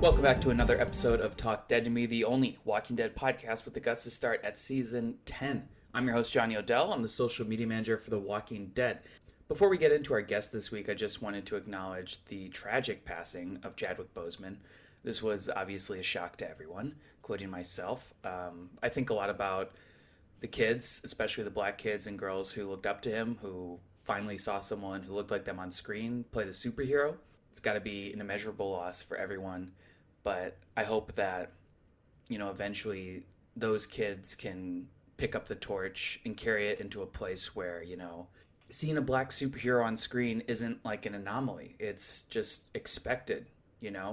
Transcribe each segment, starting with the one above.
Welcome back to another episode of Talk Dead to Me, the only Walking Dead podcast with the guts to start at season 10. I'm your host, Johnny Odell. I'm the social media manager for The Walking Dead. Before we get into our guest this week, I just wanted to acknowledge the tragic passing of Chadwick Boseman. This was obviously a shock to everyone, including myself. I think a lot about the kids, especially the black kids and girls who looked up to him, who finally saw someone who looked like them on screen play the superhero. It's got to be an immeasurable loss for everyone. But I hope that, eventually those kids can pick up the torch and carry it into a place where, seeing a black superhero on screen isn't like an anomaly. It's just expected,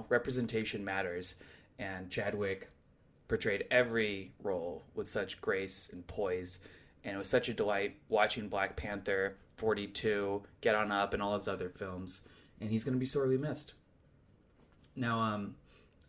Representation matters. And Chadwick portrayed every role with such grace and poise. And it was such a delight watching Black Panther, 42, Get On Up, and all his other films. And he's going to be sorely missed. Now,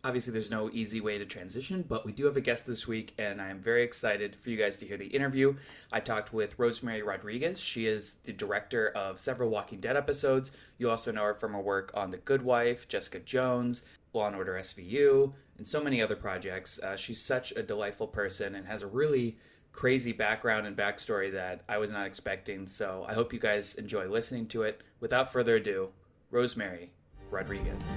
obviously, there's no easy way to transition, but we do have a guest this week, and I'm very excited for you guys to hear the interview. I talked with Rosemary Rodriguez. She is the director of several Walking Dead episodes. You also know her from her work on The Good Wife, Jessica Jones, Law & Order SVU, and so many other projects. She's such a delightful person and has a really crazy background and backstory that I was not expecting, so I hope you guys enjoy listening to it. Without further ado, Rosemary Rodriguez.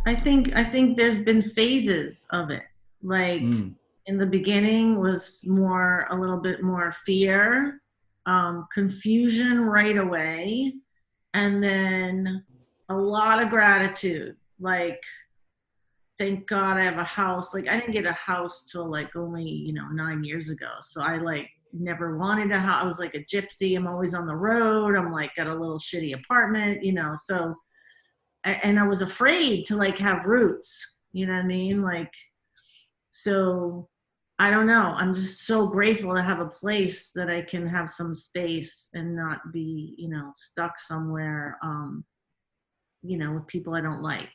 I think there's been phases of it. Like in the beginning was a little bit more fear, confusion right away, and then a lot of gratitude. Like, thank God I have a house. Like, I didn't get a house till like only 9 years ago. So I like never wanted a house. I was like a gypsy. I'm always on the road. I'm like got a little shitty apartment, so. And I was afraid to like have roots, you know what I mean? Like, so I don't know. I'm just so grateful to have a place that I can have some space and not be, stuck somewhere, with people I don't like.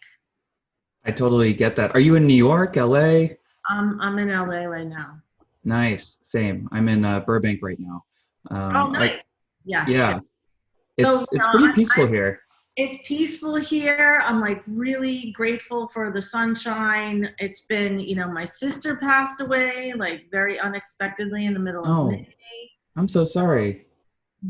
I totally get that. Are you in New York, LA? I'm in LA right now. Nice. Same. I'm in Burbank right now. Nice. Yeah. It's pretty peaceful here. It's peaceful here. I'm like really grateful for the sunshine. It's been, my sister passed away like very unexpectedly in the middle of May. I'm so sorry.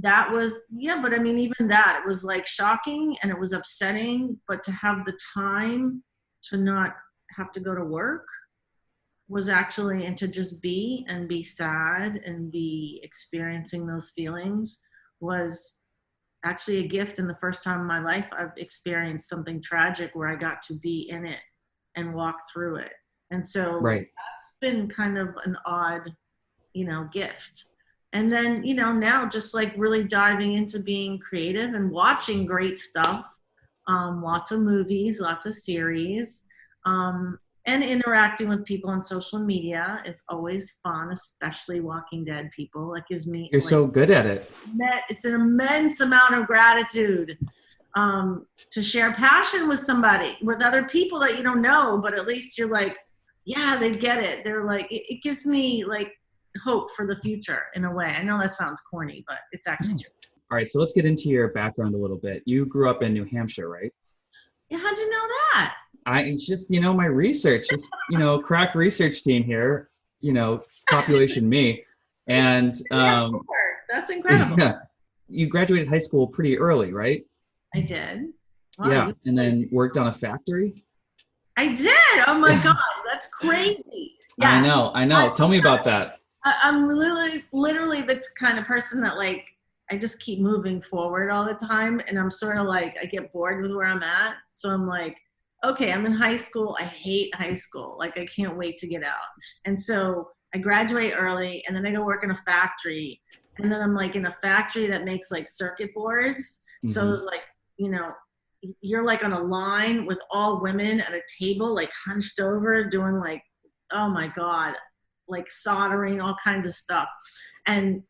That was, but I mean, even that, it was like shocking and it was upsetting, but to have the time to not have to go to work was actually, and to just be and be sad and be experiencing those feelings was actually a gift. And the first time in my life I've experienced something tragic where I got to be in it and walk through it. And so That's been kind of an odd, gift. And then, now just like really diving into being creative and watching great stuff, lots of movies, lots of series, and interacting with people on social media is always fun, especially Walking Dead people. Like, gives me. You're so good at it. It's an immense amount of gratitude to share passion with somebody, with other people that you don't know, but at least you're like, yeah, they get it. They're like, it gives me like hope for the future in a way. I know that sounds corny, but it's actually true. All right, so let's get into your background a little bit. You grew up in New Hampshire, right? Yeah, how'd you know that? I just, my research, just, crack research team here, population me. And that's incredible. Yeah, you graduated high school pretty early, right? I did. Wow. Yeah, and then worked on a factory? I did. Oh my God, that's crazy. Yeah. I know. Tell me about that. I'm literally the kind of person that like, I just keep moving forward all the time. And I'm sort of like, I get bored with where I'm at. So I'm like, okay, I'm in high school. I hate high school. Like, I can't wait to get out. And so I graduate early and then I go work in a factory. And then I'm like in a factory that makes like circuit boards. Mm-hmm. So it's like, you're like on a line with all women at a table, like hunched over doing like, oh my God, like soldering, all kinds of stuff. And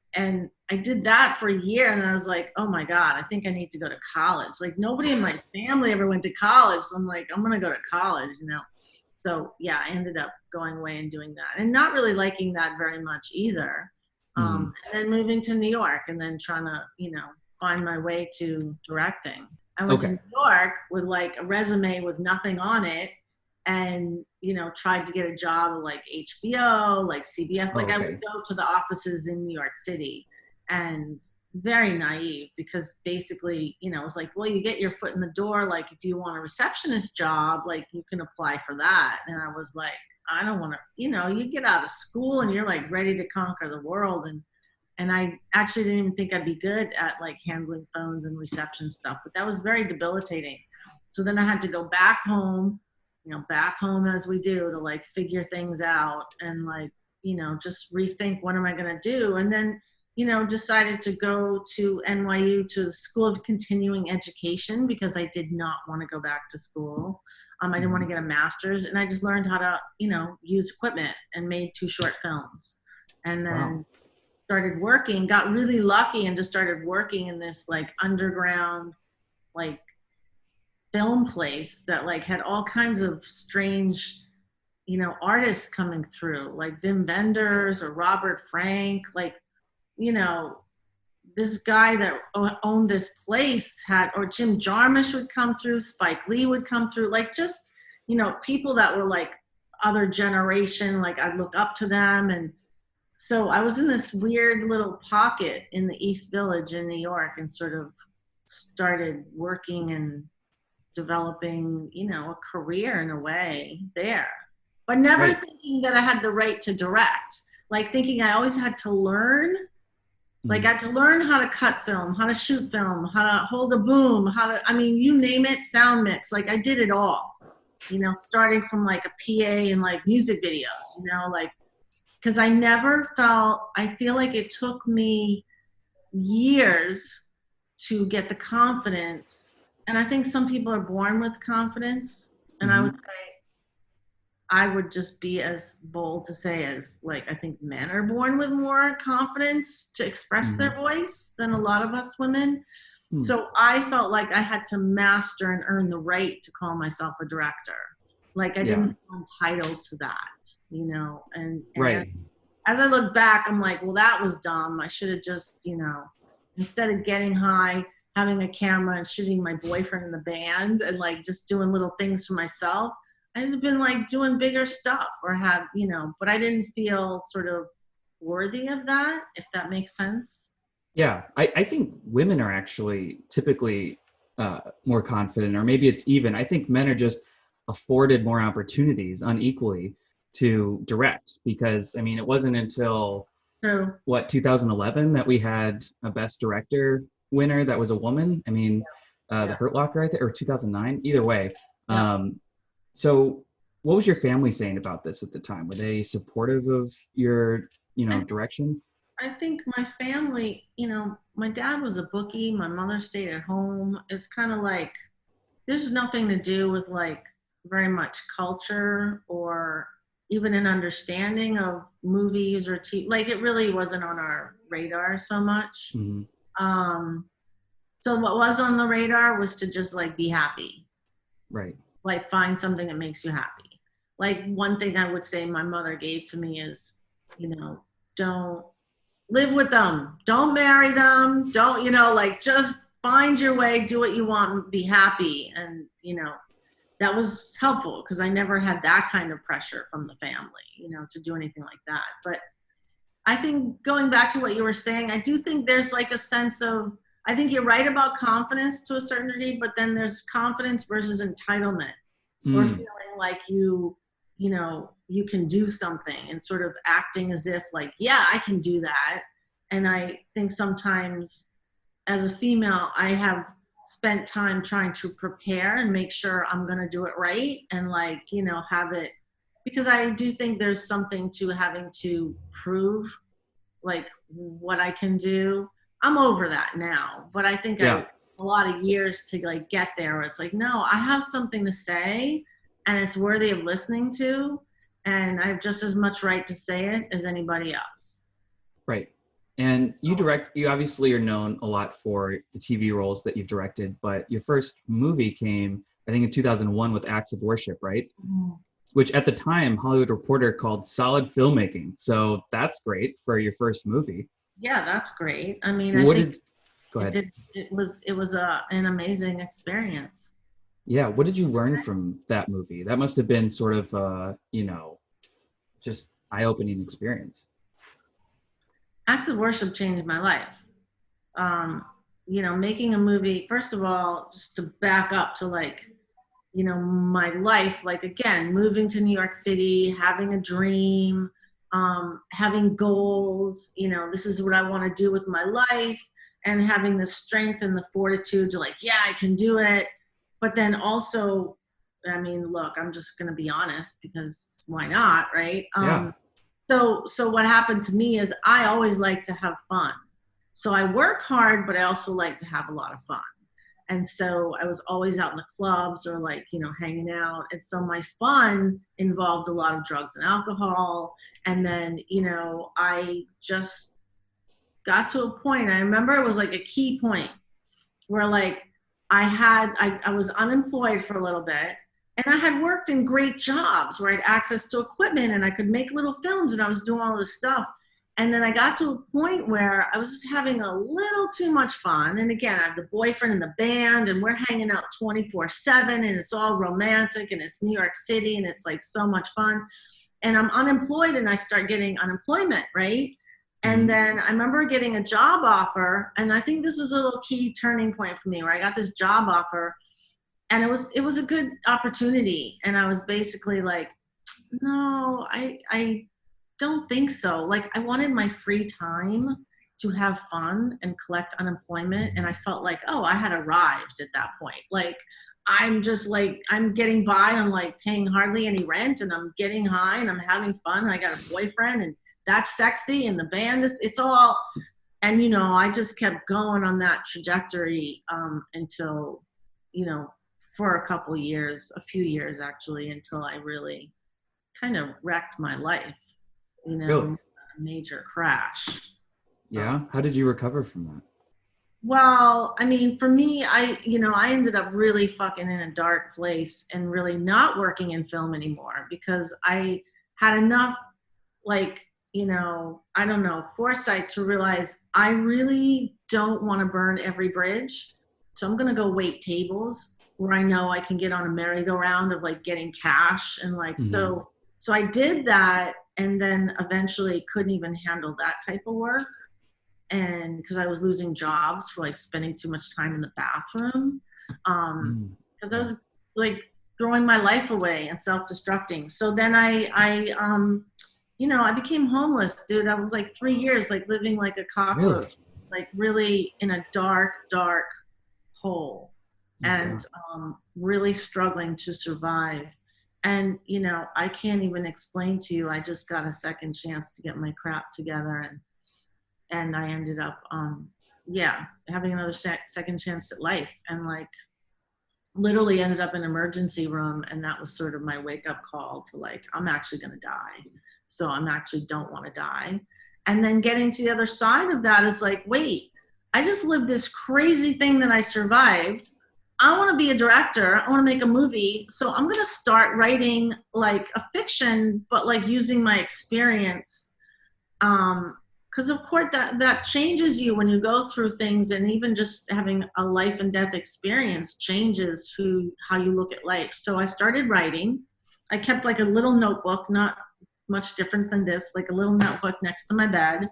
I did that for a year, and then I was like, oh my God, I think I need to go to college. Like, nobody in my family ever went to college. So I'm like, I'm going to go to college, So yeah, I ended up going away and doing that and not really liking that very much either. And then moving to New York and then trying to, find my way to directing. I went to New York with like a resume with nothing on it, and tried to get a job at like HBO, like CBS. I would go to the offices in New York City, and very naive, because basically, it was like, well, you get your foot in the door. Like, if you want a receptionist job, like you can apply for that. And I was like, I don't want to, you get out of school and you're like ready to conquer the world. And I actually didn't even think I'd be good at like handling phones and reception stuff, but that was very debilitating. So then I had to go back home as we do, to like figure things out and like, just rethink, what am I going to do? And then, decided to go to NYU, to the School of Continuing Education, because I did not want to go back to school. I didn't want to get a master's, and I just learned how to, use equipment, and made 2 short films. And then started working, got really lucky, and just started working in this like underground, like film place that like had all kinds of strange, artists coming through, like Wim Wenders or Robert Frank, like, this guy that owned this place or Jim Jarmusch would come through, Spike Lee would come through, like just, people that were like other generation, like I'd look up to them. And so I was in this weird little pocket in the East Village in New York, and sort of started working and developing, a career in a way there, but never thinking that I had the right to direct, like thinking I always had to learn. Like I had to learn how to cut film, how to shoot film, how to hold a boom, you name it, sound mix. Like I did it all, starting from like a PA and like music videos, like, because I feel like it took me years to get the confidence. And I think some people are born with confidence. And I would say, I would just be as bold to say as like, I think men are born with more confidence to express their voice than a lot of us women. So I felt like I had to master and earn the right to call myself a director. Like I didn't feel entitled to that, and as I look back, I'm like, well, that was dumb. I should have just, instead of getting high, having a camera and shooting my boyfriend in the band and like just doing little things for myself, I just been like doing bigger stuff, or have, but I didn't feel sort of worthy of that, if that makes sense. Yeah, I think women are actually typically more confident, or maybe it's even. I think men are just afforded more opportunities unequally to direct, because it wasn't until 2011 that we had a Best Director winner that was a woman. The Hurt Locker, I think, or 2009, either way. So what was your family saying about this at the time? Were they supportive of your, direction? I think my family, my dad was a bookie. My mother stayed at home. It's kind of like, there's nothing to do with like very much culture or even an understanding of movies or TV. Like it really wasn't on our radar so much. So what was on the radar was to just like be happy. Right. Like find something that makes you happy. Like one thing I would say my mother gave to me is, don't live with them. Don't marry them. Don't, like just find your way, do what you want, and be happy. And, that was helpful because I never had that kind of pressure from the family, to do anything like that. But I think going back to what you were saying, I do think there's like a sense of, I think you're right about confidence to a certain degree, but then there's confidence versus entitlement, or feeling like you can do something and sort of acting as if like, yeah, I can do that. And I think sometimes as a female, I have spent time trying to prepare and make sure I'm going to do it right. And like, have it, because I do think there's something to having to prove like what I can do. I'm over that now, but I think a lot of years to like get there where it's like, no, I have something to say and it's worthy of listening to. And I have just as much right to say it as anybody else. Right. And you obviously are known a lot for the TV roles that you've directed, but your first movie came, I think in 2001 with Acts of Worship, right? Which at the time, Hollywood Reporter called solid filmmaking. So that's great for your first movie. Yeah, that's great. Go ahead. It was an amazing experience. Yeah. What did you learn from that movie? That must have been sort of, just eye-opening experience. Acts of Worship changed my life. Making a movie, first of all, just to back up to my life, again, moving to New York City, having a dream, having goals, this is what I want to do with my life, and having the strength and the fortitude to I can do it. But then also, look, I'm just going to be honest, because why not, right? Yeah. So what happened to me is I always like to have fun. So I work hard, but I also like to have a lot of fun. And so I was always out in the clubs or hanging out. And so my fun involved a lot of drugs and alcohol. And then, I just got to a point, I remember it was a key point where I was unemployed for a little bit. And I had worked in great jobs where I had access to equipment and I could make little films and I was doing all this stuff. And then I got to a point where I was just having a little too much fun. And again, I have the boyfriend in the band and we're hanging out 24/7 and it's all romantic and it's New York City and it's so much fun. And I'm unemployed and I start getting unemployment, right? And then I remember getting a job offer, and I think this was a little key turning point for me where I got this job offer. And it was a good opportunity. And I was basically no, I don't think so. I wanted my free time to have fun and collect unemployment. And I felt I had arrived at that point. I'm just I'm getting by on paying hardly any rent and I'm getting high and I'm having fun. And I got a boyfriend and that's sexy. And the band it's all, and, I just kept going on that trajectory until, for a few years actually, until I really kind of wrecked my life, Really? a major crash. Yeah. How did you recover from that? Well, for me, I ended up really fucking in a dark place and really not working in film anymore because I had enough, I don't know, foresight to realize I really don't want to burn every bridge. So I'm going to go wait tables where I know I can get on a merry-go-round of getting cash and so I did that, and then eventually couldn't even handle that type of work, and because I was losing jobs for spending too much time in the bathroom, because I was throwing my life away and self-destructing. So then I became homeless, dude. I was 3 years living like a cockroach, really in a dark hole. And really struggling to survive. And, I can't even explain to you, I just got a second chance to get my crap together. And I ended up, having another second chance at life. And literally ended up in an emergency room. And that was sort of my wake up call to I'm actually going to die. So I'm actually don't want to die. And then getting to the other side of that is wait, I just lived this crazy thing that I survived. I want to be a director. I want to make a movie. So I'm going to start writing a fiction, but using my experience. Because of course that changes you when you go through things, and even just having a life and death experience changes how you look at life. So I started writing. I kept a little notebook, not much different than this, a little notebook next to my bed.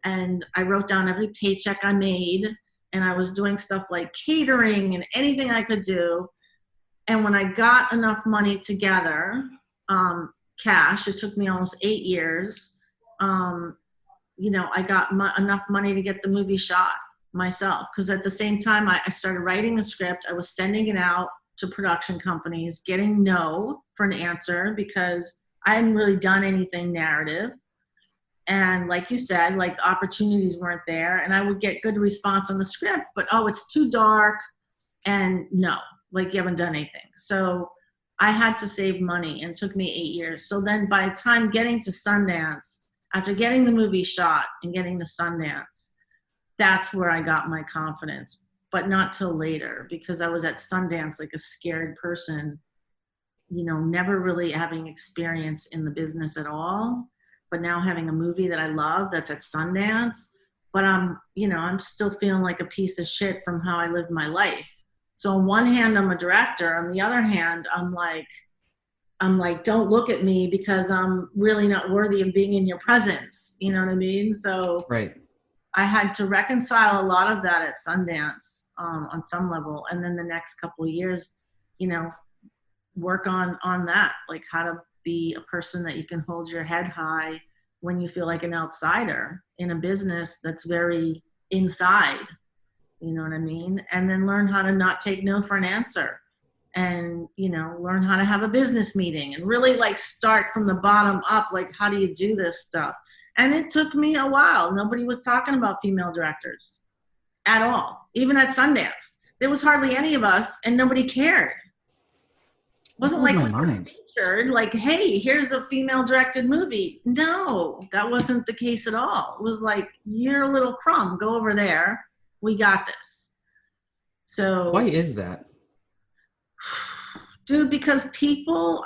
And I wrote down every paycheck I made. And I was doing stuff like catering and anything I could do. And when I got enough money together, cash, it took me almost 8 years. I got enough money to get the movie shot myself. Because at the same time, I started writing a script. I was sending it out to production companies, getting no for an answer because I hadn't really done anything narrative. And like you said, the opportunities weren't there, and I would get good response on the script, but it's too dark, and no, you haven't done anything. So I had to save money, and it took me 8 years. So then by the time getting to Sundance, after getting the movie shot and getting to Sundance, that's where I got my confidence, but not till later, because I was at Sundance a scared person, never really having experience in the business at all. But now having a movie that I love that's at Sundance, but I'm still feeling like a piece of shit from how I lived my life. So on one hand, I'm a director. On the other hand, I'm like, don't look at me because I'm really not worthy of being in your presence. You know what I mean? So right. I had to reconcile a lot of that at Sundance on some level. And then the next couple of years, work on that, like how to be a person that you can hold your head high when you feel like an outsider in a business that's very inside. You know what I mean? And then learn how to not take no for an answer. And learn how to have a business meeting and really like start from the bottom up, like how do you do this stuff. And it took me a while. Nobody was talking about female directors at all. Even at Sundance there was hardly any of us, and nobody cared. It wasn't like we were featured like, hey, here's a female directed movie. No, that wasn't the case at all. It was like, you're a little crumb, go over there, we got this. So why is that? Dude, because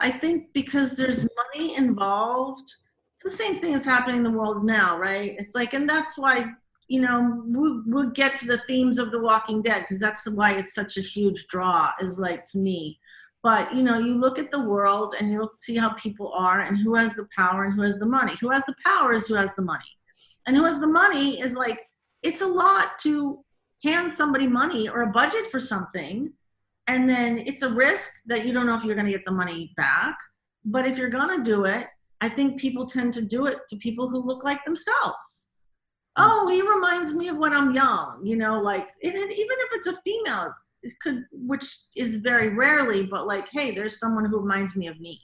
I think because there's money involved. It's the same thing that's happening in the world now, right? It's like, and that's why, we'll get to the themes of The Walking Dead, because that's why it's such a huge draw, is like, to me. But, you look at the world and you see how people are and who has the power and who has the money. Who has the power is who has the money. And who has the money is like, it's a lot to hand somebody money or a budget for something. And then it's a risk that you don't know if you're going to get the money back. But if you're going to do it, I think people tend to do it to people who look like themselves. Oh, he reminds me of when I'm young, like, even if it's a female, which is very rarely, but like, hey, there's someone who reminds me of me.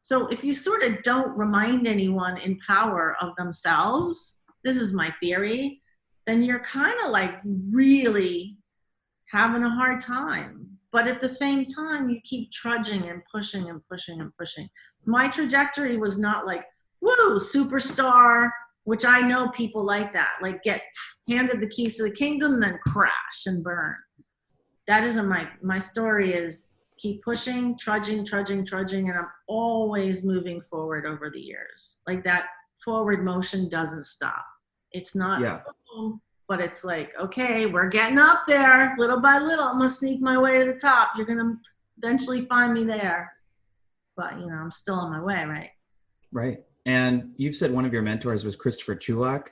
So if you sort of don't remind anyone in power of themselves, this is my theory, then you're kind of like really having a hard time. But at the same time, you keep trudging and pushing and pushing and pushing. My trajectory was not like, woo, superstar, which I know people like that, like get handed the keys to the kingdom, then crash and burn. That isn't my story. Is keep pushing, trudging, and I'm always moving forward over the years. Like that forward motion doesn't stop. It's not, but it's like, okay, we're getting up there little by little. I'm gonna sneak my way to the top. You're gonna eventually find me there. But I'm still on my way, right? Right. And you've said one of your mentors was Christopher Chulak.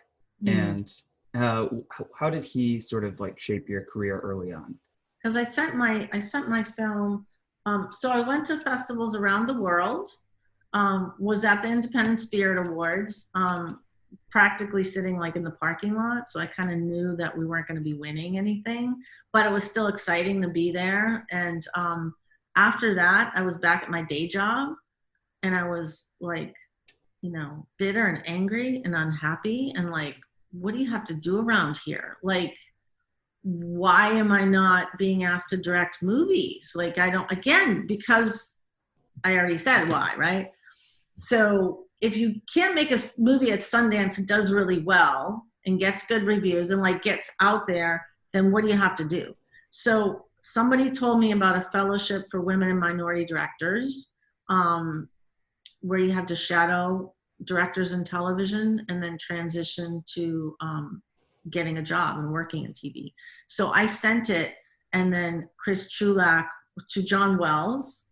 And how did he sort of like shape your career early on? Because I sent my film. So I went to festivals around the world. Was at the Independent Spirit Awards. Practically sitting like in the parking lot. So I kind of knew that we weren't going to be winning anything, but it was still exciting to be there. And after that, I was back at my day job, and I was like, bitter and angry and unhappy. And like, what do you have to do around here? Like, why am I not being asked to direct movies? Like, because I already said why, right? So if you can't make a movie at Sundance that does really well and gets good reviews and like gets out there, then what do you have to do? So somebody told me about a fellowship for women and minority directors, where you have to shadow directors in television and then transition to getting a job and working in TV. So I sent it, and then Chris Chulak to John Wells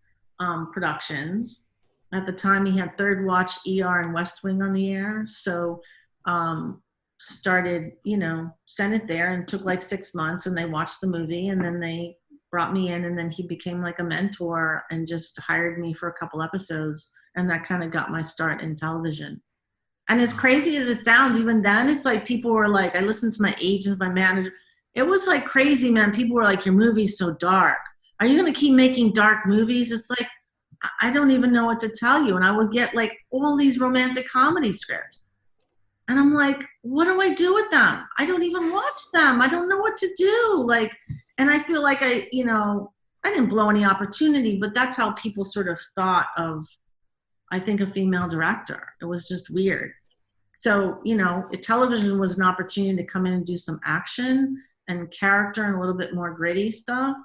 Productions. At the time, he had Third Watch, ER, and West Wing on the air. So started, sent it there, and took like 6 months, and they watched the movie, and then they brought me in, and then he became like a mentor and just hired me for a couple episodes. And that kind of got my start in television. And as crazy as it sounds, even then, it's like people were like, I listened to my agents, my manager. It was like crazy, man. People were like, your movie's so dark. Are you going to keep making dark movies? It's like, I don't even know what to tell you. And I would get like all these romantic comedy scripts. And I'm like, what do I do with them? I don't even watch them. I don't know what to do. Like, and I feel like I didn't blow any opportunity, but that's how people sort of thought of, I think, a female director. It was just weird. So, television was an opportunity to come in and do some action and character and a little bit more gritty stuff.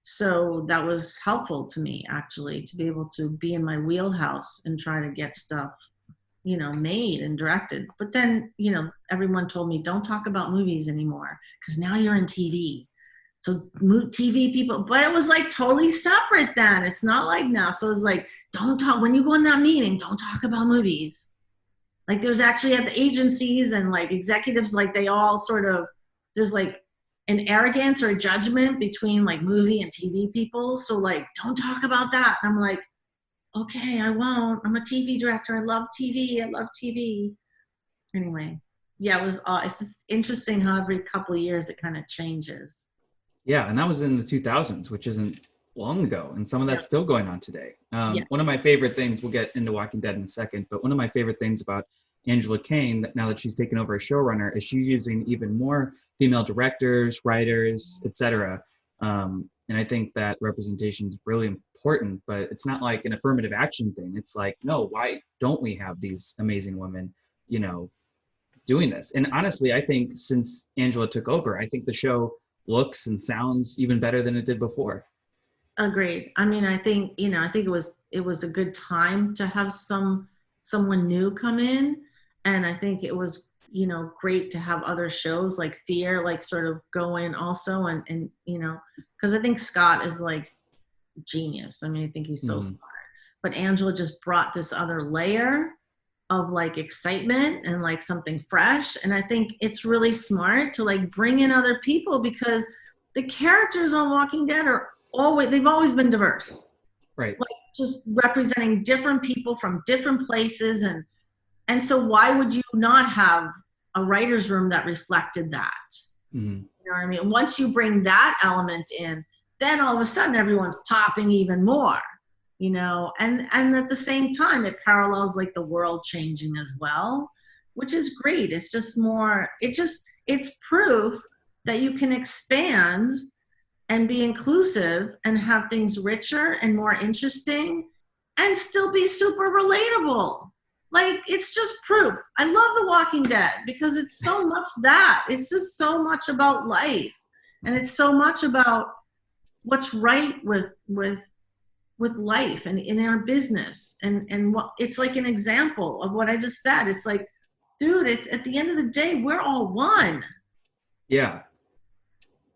So that was helpful to me, actually, to be able to be in my wheelhouse and try to get stuff made and directed. But then, everyone told me, don't talk about movies anymore because now you're in TV. So TV people, but it was like totally separate then. It's not like now. So it was like, don't talk, when you go in that meeting, don't talk about movies. Like there's actually at the agencies and like executives, like they all sort of, there's like an arrogance or a judgment between like movie and TV people. So like, don't talk about that. And I'm like, okay, I won't. I'm a TV director. I love TV. I love TV. Anyway, yeah, it's just interesting how every couple of years it kind of changes. Yeah, and that was in the 2000s, which isn't long ago, and some of that's still going on today. Yeah. One of my favorite things, we'll get into Walking Dead in a second, but one of my favorite things about Angela Kane, that now that she's taken over as showrunner, is she's using even more female directors, writers, etc. And I think that representation is really important, but it's not like an affirmative action thing. It's like, no, why don't we have these amazing women, doing this? And honestly, I think since Angela took over, I think the show looks and sounds even better than it did before. Agreed. I mean, I think it was a good time to have someone new come in, and I think it was great to have other shows like Fear like sort of go in also, and because I think Scott is like genius. I mean, I think he's so smart, but Angela just brought this other layer of like excitement and like something fresh. And I think it's really smart to like bring in other people because the characters on Walking Dead they've always been diverse. Right. Like just representing different people from different places. And so why would you not have a writer's room that reflected that? Mm-hmm. You know what I mean? Once you bring that element in, then all of a sudden everyone's popping even more. And at the same time, it parallels like the world changing as well, which is great. It's just more, it's proof that you can expand and be inclusive and have things richer and more interesting and still be super relatable. Like, it's just proof. I love The Walking Dead because it's so much that. It's just so much about life. And it's so much about what's right with life and in our business, and what it's like an example of what I just said. It's like, dude, it's at the end of the day, we're all one. Yeah.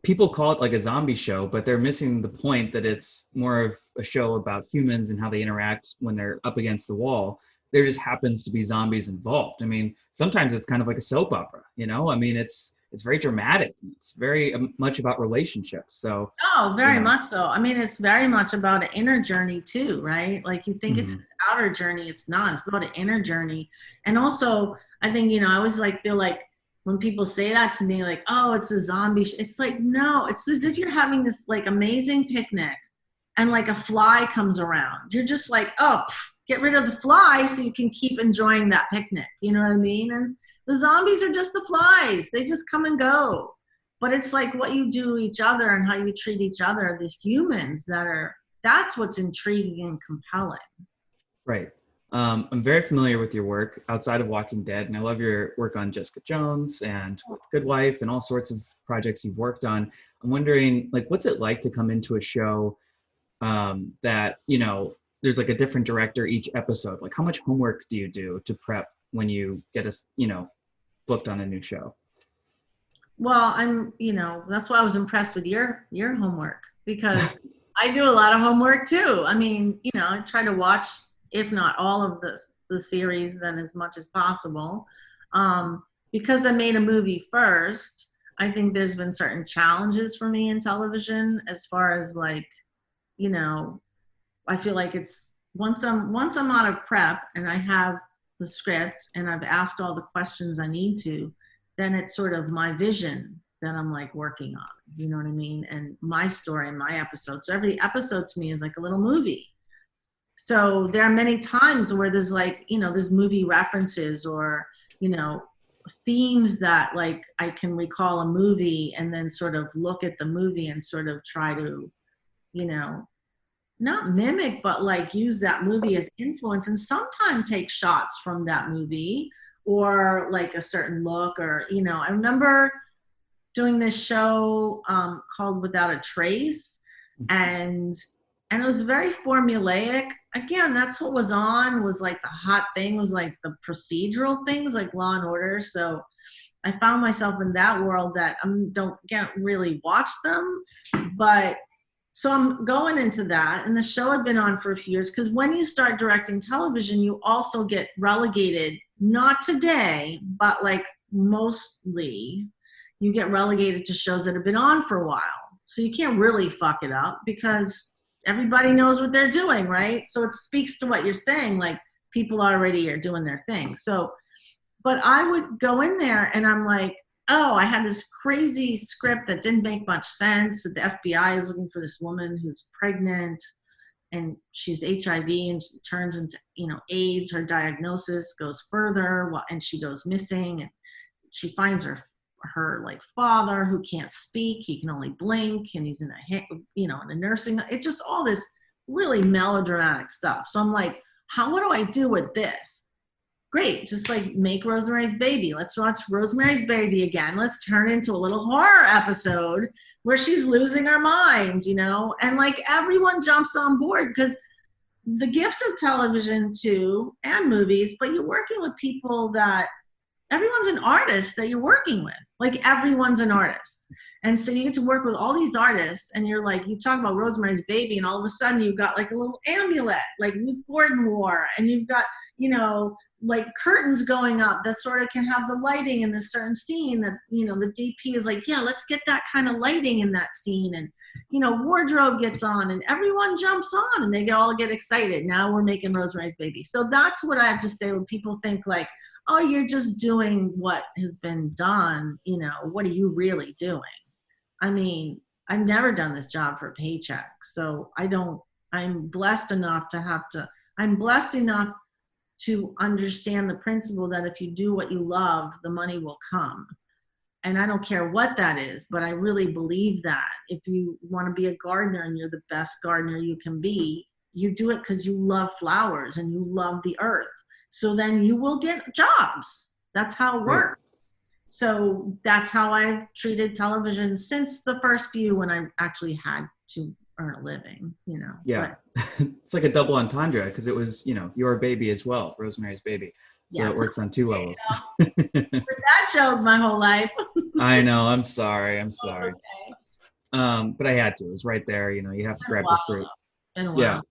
People call it like a zombie show, but they're missing the point that it's more of a show about humans and how they interact when they're up against the wall. There just happens to be zombies involved. I mean, sometimes it's kind of like a soap opera, I mean, it's very dramatic. It's very much about relationships. So very much so. I mean, it's very much about an inner journey too, right? Like you think it's this outer journey. It's not. It's about an inner journey. And also, I think, I always feel like when people say that to me, like, oh, it's a zombie. It's like, no, it's as if you're having this like amazing picnic and like a fly comes around. You're just like, oh, get rid of the fly so you can keep enjoying that picnic. You know what I mean? And the zombies are just the flies. They just come and go. But it's like what you do to each other and how you treat each other, the humans that's what's intriguing and compelling. Right. I'm very familiar with your work outside of Walking Dead, and I love your work on Jessica Jones and Good Wife and all sorts of projects you've worked on. I'm wondering, like, what's it like to come into a show that, there's like a different director each episode? Like, how much homework do you do to prep when you get booked on a new show? Well, that's why I was impressed with your homework, because I do a lot of homework too. I mean, I try to watch, if not all of the series, then as much as possible. Because I made a movie first, I think there's been certain challenges for me in television as far as like, I feel like it's once I'm out of prep and I have the script and I've asked all the questions I need to, then it's sort of my vision that I'm like working on, you know what I mean? And my story and my episode. So every episode to me is like a little movie. So there are many times where there's like, there's movie references or, themes that like I can recall a movie and then sort of look at the movie and sort of try to, not mimic, but like use that movie as influence and sometimes take shots from that movie or like a certain look or, I remember doing this show called Without a Trace, and it was very formulaic. again, that's what was on, was like the hot thing, was like the procedural things like Law and Order. So I found myself in that world that I can't really watch them, but so I'm going into that, and the show had been on for a few years, because when you start directing television, you also get relegated, not today, but like mostly you get relegated to shows that have been on for a while. So you can't really fuck it up because everybody knows what they're doing, right? So it speaks to what you're saying, like people already are doing their thing. So, but I would go in there and I'm like, oh, I had this crazy script that didn't make much sense. The FBI is looking for this woman who's pregnant and she's HIV and she turns into, AIDS. Her diagnosis goes further and she goes missing, and she finds her like father who can't speak. He can only blink, and he's in in a nursing. It just all this really melodramatic stuff. So I'm like, what do I do with this? Great, just like make Rosemary's Baby. Let's watch Rosemary's Baby again. Let's turn into a little horror episode where she's losing her mind, and like everyone jumps on board, because the gift of television too, and movies, but you're working with people that everyone's an artist that you're working with. Like everyone's an artist. And so you get to work with all these artists, and you're like, you talk about Rosemary's Baby, and all of a sudden you've got like a little amulet, like Ruth Gordon wore, and you've got, like curtains going up that sort of can have the lighting in this certain scene that, the DP is like, yeah, let's get that kind of lighting in that scene. And, wardrobe gets on and everyone jumps on and they all get excited. Now we're making Rosemary's Baby. So that's what I have to say when people think like, oh, you're just doing what has been done. What are you really doing? I mean, I've never done this job for a paycheck. So I'm blessed enough to understand the principle that if you do what you love, the money will come. And I don't care what that is, but I really believe that if you want to be a gardener and you're the best gardener you can be, you do it because you love flowers and you love the earth. So then you will get jobs. That's how it works. So that's how I've treated television since the first few, when I actually had to earn a living, Yeah. It's like a double entendre, because it was, your baby as well, Rosemary's Baby. So it works on two levels. For that joke my whole life. I know. I'm sorry. Okay. But I had to. It was right there. You have to grab the fruit. Been a while.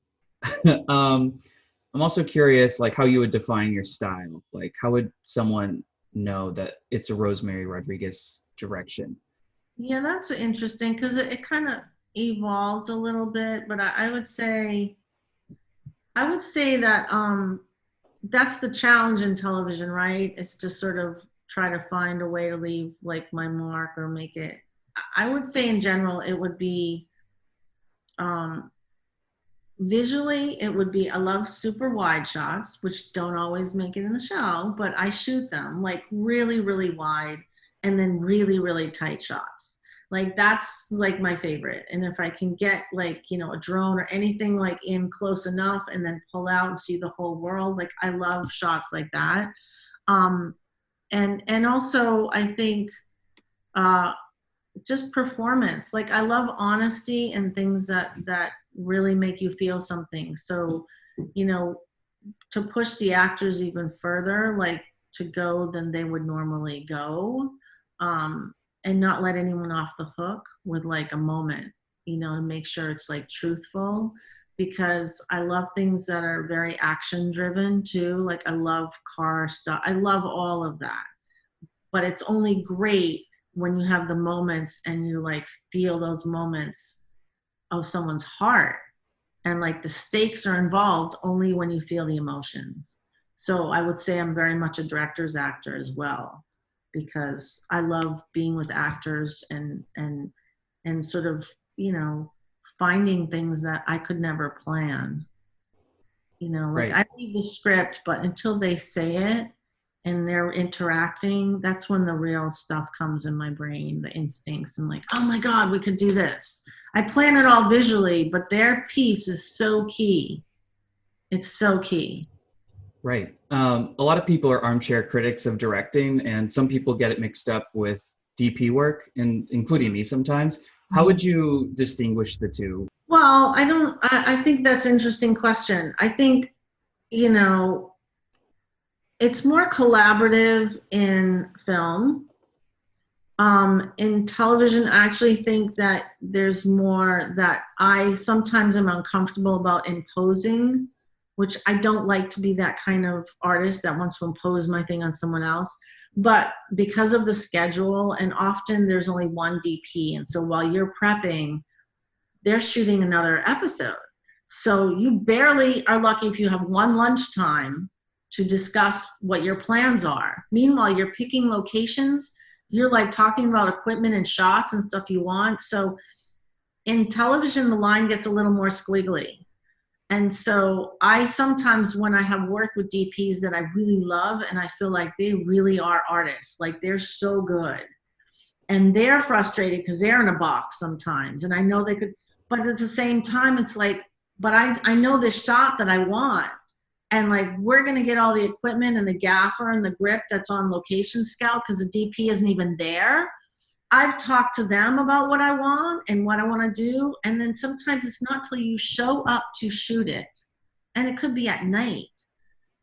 Yeah. I'm also curious, like, how you would define your style. Like, how would someone know that it's a Rosemary Rodriguez direction? Yeah, that's interesting, because it kind of evolved a little bit, but I would say that that's the challenge in television, right? It's to sort of try to find a way to leave like my mark or make it. I would say in general it would be visually, it would be, I love super wide shots, which don't always make it in the show, but I shoot them like really, really wide, and then really, really tight shots. Like that's like my favorite. And if I can get like, a drone or anything like in close enough and then pull out and see the whole world, like I love shots like that. And also I think just performance. Like I love honesty and things that really make you feel something. So, to push the actors even further, like to go than they would normally go. And not let anyone off the hook with like a moment, to make sure it's like truthful, because I love things that are very action driven too. Like I love car stuff. I love all of that, but it's only great when you have the moments and you like feel those moments of someone's heart, and like the stakes are involved only when you feel the emotions. So I would say I'm very much a director's actor as well, because I love being with actors and sort of, finding things that I could never plan. Like I read the script, but until they say it and they're interacting, that's when the real stuff comes in my brain, the instincts, and like, oh my God, we could do this. I plan it all visually, but their piece is so key. It's so key. Right. A lot of people are armchair critics of directing, and some people get it mixed up with DP work, and including me sometimes. How would you distinguish the two? Well, I think that's an interesting question. I think, you know, it's more collaborative in film. In television, I actually think that there's more that I sometimes am uncomfortable about imposing, which I don't like to be that kind of artist that wants to impose my thing on someone else. But because of the schedule, and often there's only one DP, and so while you're prepping, they're shooting another episode. So you barely are lucky if you have one lunchtime to discuss what your plans are. Meanwhile, you're picking locations. You're like talking about equipment and shots and stuff you want. So in television, the line gets a little more squiggly. And so I sometimes, when I have worked with DPs that I really love and I feel like they really are artists, like they're so good. And they're frustrated because they're in a box sometimes. And I know they could, but at the same time, it's like, but I know the shot that I want. And like, we're going to get all the equipment and the gaffer and the grip that's on Location Scout because the DP isn't even there. I've talked to them about what I want and what I want to do. And then sometimes it's not till you show up to shoot it. And it could be at night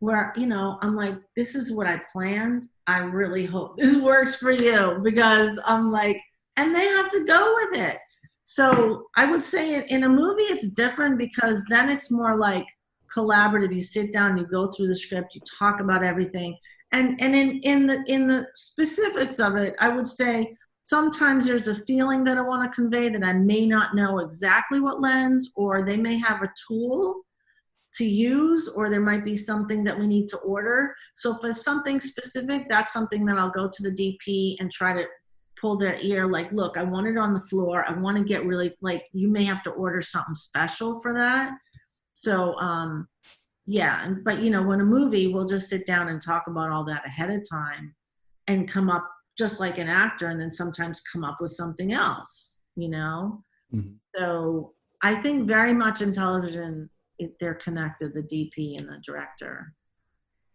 where, you know, I'm like, this is what I planned. I really hope this works for you, because I'm like, and they have to go with it. So I would say in a movie, it's different because then it's more like collaborative. You sit down, you go through the script, you talk about everything. And in the specifics of it, I would say sometimes there's a feeling that I want to convey that I may not know exactly what lens, or they may have a tool to use, or there might be something that we need to order. So if it's something specific, that's something that I'll go to the DP and try to pull their ear, like, look, I want it on the floor. I want to get really, like, you may have to order something special for that. So, yeah, but you know, when a movie, we'll just sit down and talk about all that ahead of time and come up just like an actor, and then sometimes come up with something else, you know? Mm-hmm. So I think very much in television, they're connected, the DP and the director.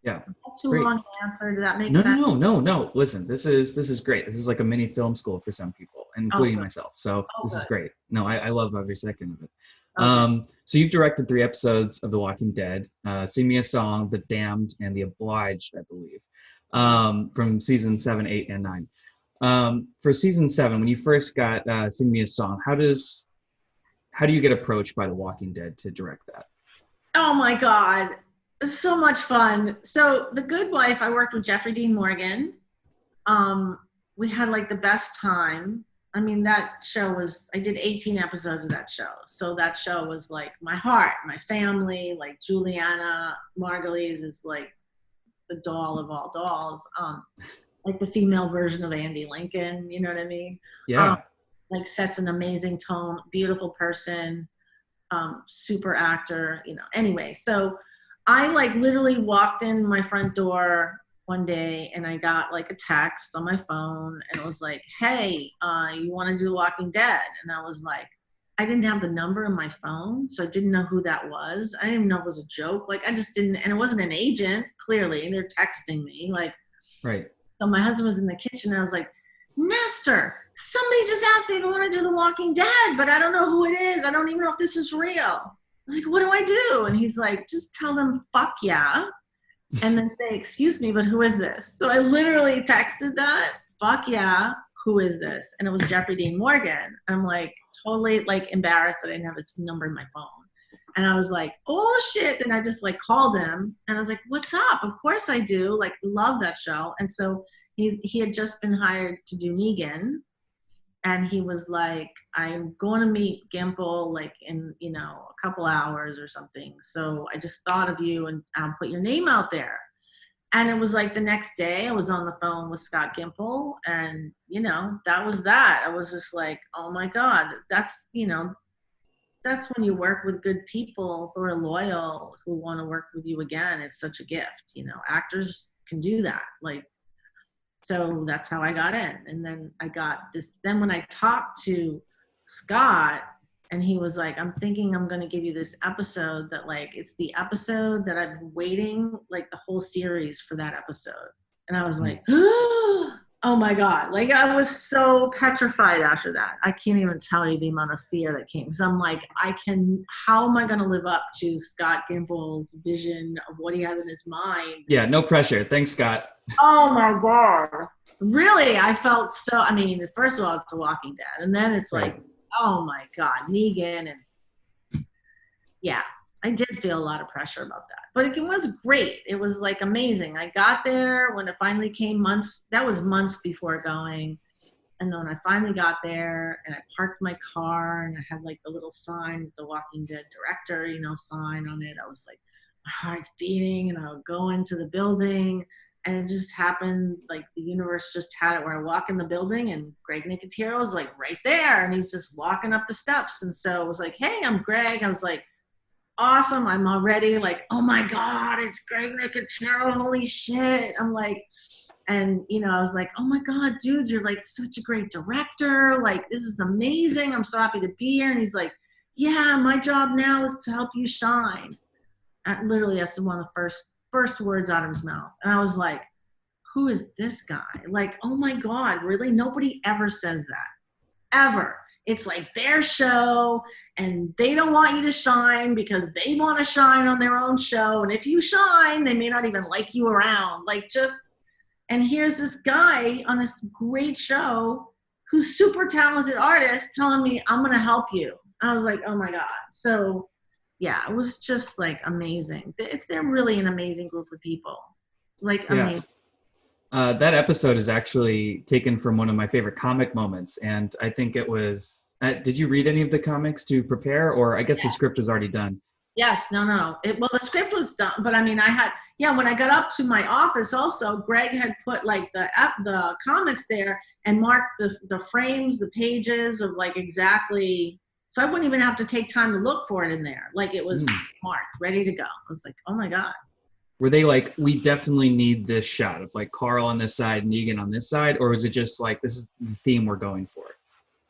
Yeah. Not too long answer. Did that make sense? No. Listen, this is great. This is like a mini film school for some people, including myself. So this is great. No, I love every second of it. Okay. So you've directed 3 episodes of The Walking Dead, Sing Me a Song, The Damned, and The Obliged, I believe, from season 7, 8, and 9. For season 7, when you first got Sing Me a Song, how do you get approached by The Walking Dead to direct that? Oh my God. So much fun. So The Good Wife, I worked with Jeffrey Dean Morgan. We had like the best time. I mean, that show was, I did 18 episodes of that show. So that show was like my heart, my family, like Juliana Margulies is like the doll of all dolls. Like the female version of Andy Lincoln, you know what I mean? Yeah. Like sets an amazing tone, beautiful person, super actor, you know. Anyway, so I like literally walked in my front door one day and I got like a text on my phone and it was like, hey, you want to do Walking Dead? And I was like, I didn't have the number in my phone, so I didn't know who that was. I didn't even know it was a joke. Like I just didn't, and it wasn't an agent, clearly. They're texting me like, right. So my husband was in the kitchen and I was like, Nestor, somebody just asked me if I want to do The Walking Dead, but I don't know who it is. I don't even know if this is real. I was like, what do I do? And he's like, just tell them, fuck yeah. And then say, excuse me, but who is this? So I literally texted that, fuck yeah, who is this? And it was Jeffrey Dean Morgan. I'm like totally like embarrassed that I didn't have his number in my phone. And I was like, oh shit. Then I just like called him and I was like, what's up? Of course I do. Like, love that show. And so he had just been hired to do Negan. And he was like, I'm going to meet Gimple like in, you know, a couple hours or something. So I just thought of you and I'll put your name out there. And it was like the next day I was on the phone with Scott Gimple and, you know, that was that. I was just like, oh my God, that's, you know, that's when you work with good people who are loyal, who want to work with you again. It's such a gift, you know, actors can do that. Like, so that's how I got in. And then I got this, then when I talked to Scott and he was like, I'm thinking I'm going to give you this episode that like, it's the episode that I've been waiting like the whole series for that episode. And I was like, oh, Oh my God. Like I was so petrified after that. I can't even tell you the amount of fear that came. Cause I'm like, how am I going to live up to Scott Gimble's vision of what he has in his mind? Yeah, no pressure. Thanks, Scott. Oh my God. Really? I felt so, I mean, first of all, it's The Walking Dead. And then it's like, oh my God, Negan. And yeah, I did feel a lot of pressure about that. But it was great. It was like amazing. I got there when it finally came that was months before going. And then when I finally got there and I parked my car and I had like the little sign with the Walking Dead director, sign on it. I was like, my heart's beating and I would go into the building. And it just happened, like the universe just had it where I walk in the building and Greg Nicotero is like right there. And he's just walking up the steps. And so it was like, hey, I'm Greg. I was like, awesome. I'm already like, oh my God, it's Greg Nicotero. Holy shit. I'm like, and I was like, oh my God, dude, you're like such a great director. Like, this is amazing. I'm so happy to be here. And he's like, yeah, my job now is to help you shine. And literally, that's one of the first words out of his mouth. And I was like, who is this guy? Like, oh my God, really? Nobody ever says that, ever. It's like their show and they don't want you to shine because they want to shine on their own show. And if you shine, they may not even like you around. And here's this guy on this great show who's super talented artist telling me, I'm going to help you. I was like, oh my God. So yeah, it was just like amazing. They're really an amazing group of people. Like amazing. That episode is actually taken from one of my favorite comic moments. And I think it was, did you read any of the comics to prepare? Or I guess the script was already done. Yes, no. Well, the script was done, but I mean, when I got up to my office also, Greg had put like the comics there and marked the frames, the pages of like exactly, so I wouldn't even have to take time to look for it in there. Like it was marked, ready to go. I was like, oh my God. Were they like, we definitely need this shot of like Carl on this side, Negan on this side? Or was it just like, this is the theme we're going for?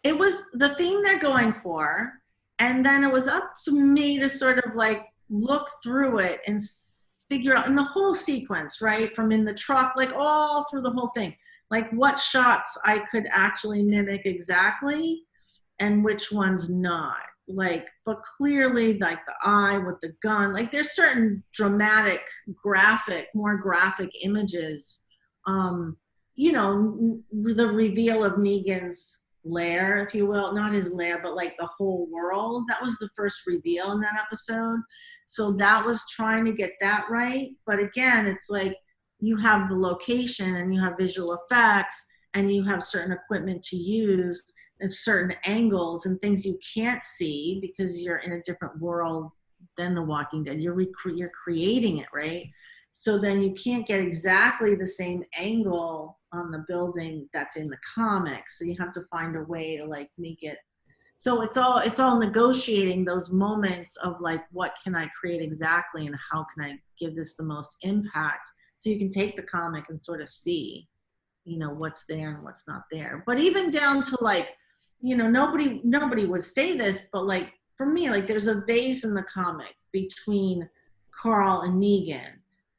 It was the theme they're going for. And then it was up to me to sort of like look through it and figure out in the whole sequence, right? From in the truck, like all through the whole thing, like what shots I could actually mimic exactly and which ones not. Like, but clearly like the eye with the gun, like there's certain dramatic, more graphic images. The reveal of Negan's lair, if you will, not his lair, but like the whole world. That was the first reveal in that episode. So that was trying to get that right. But again, it's like you have the location and you have visual effects and you have certain equipment to use and certain angles and things you can't see because you're in a different world than The Walking Dead. You're creating it, right? So then you can't get exactly the same angle on the building that's in the comics. So you have to find a way to like make it. So it's all negotiating those moments of like, what can I create exactly and how can I give this the most impact? So you can take the comic and sort of see, what's there and what's not there. But even down to like, nobody would say this, but like for me, like there's a base in the comics between Carl and Negan.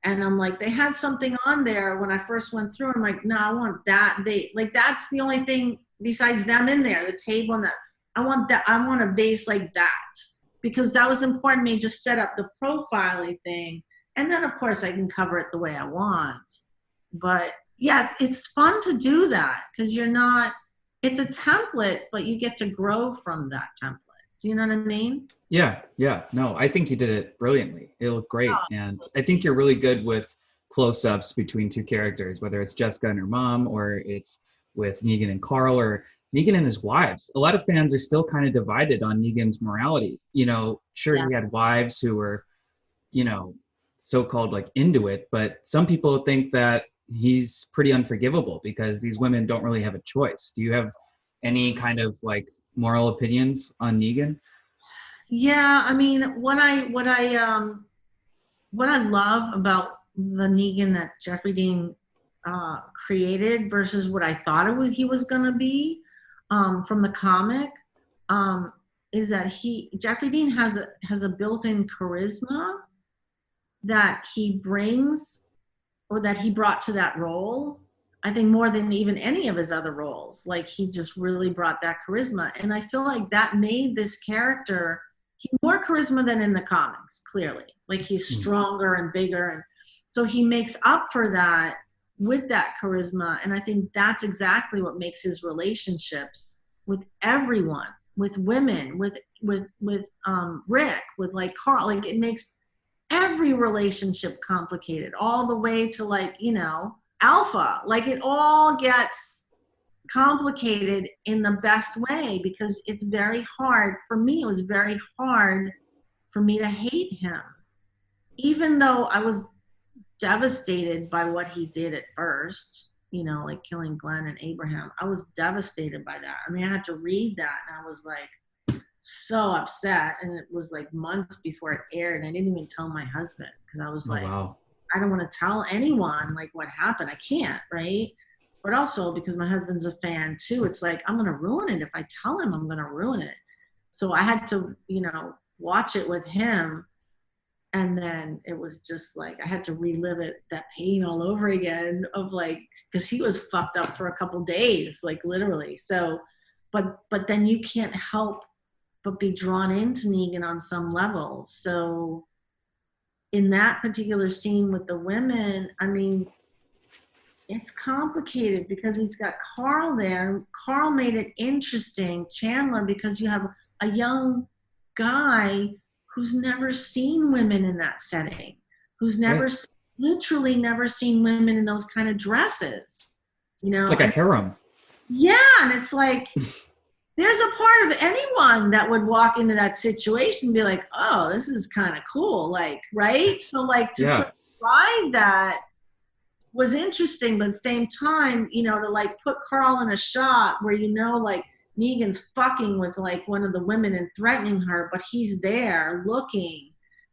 And I'm like, they had something on there when I first went through. I'm like, no, I want that base. Like that's the only thing besides them in there, the table and that. I want a base like that because that was important to me. Just set up the profiling thing. And then of course I can cover it the way I want. But yeah, it's fun to do that because it's a template, but you get to grow from that template. Do you know what I mean? Yeah. No, I think you did it brilliantly. It looked great. And I think you're really good with close-ups between two characters, whether it's Jessica and her mom or it's with Negan and Carl or Negan and his wives. A lot of fans are still kind of divided on Negan's morality. Sure, he had wives who were, so-called like into it, but some people think that he's pretty unforgivable because these women don't really have a choice. Do you have any kind of like moral opinions on Negan? Yeah, I mean, what I love about the Negan that Jeffrey Dean created versus what I thought he was going to be from the comic is that Jeffrey Dean has a built-in charisma that he brings or that he brought to that role I think more than even any of his other roles. Like he just really brought that charisma. And I feel like that made this character more charisma than in the comics, clearly. Like he's stronger and bigger. And so he makes up for that with that charisma. And I think that's exactly what makes his relationships with everyone, with women, with Rick, with like Carl, like it makes every relationship complicated, all the way to like, you know, Alpha. Like it all gets complicated in the best way, because it's very hard for me. It was very hard for me to hate him, even though I was devastated by what he did at first, you know, like killing Glenn and Abraham. I was devastated by that. I mean, I had to read that and I was like so upset, and it was like months before it aired, and I didn't even tell my husband, because I was like, wow. I don't want to tell anyone like what happened. I can't, right? But also because my husband's a fan too, it's like I'm gonna ruin it. If I tell him, I'm gonna ruin it. So I had to, you know, watch it with him. And then it was just like I had to relive it, that pain all over again, of like, because he was fucked up for a couple days, like literally. So but then you can't help but be drawn into Negan on some level. So in that particular scene with the women, I mean, it's complicated because he's got Carl there. Carl made it interesting, Chandler, because you have a young guy who's never seen women in that setting, who's never, literally never seen women in those kind of dresses. You know, it's like a harem. Yeah, and it's like there's a part of anyone that would walk into that situation and be like, oh, this is kind of cool, like, right? So like to sort of ride that was interesting, but at the same time, you know, to like put Carl in a shot where, you know, like Negan's fucking with like one of the women and threatening her, but he's there looking.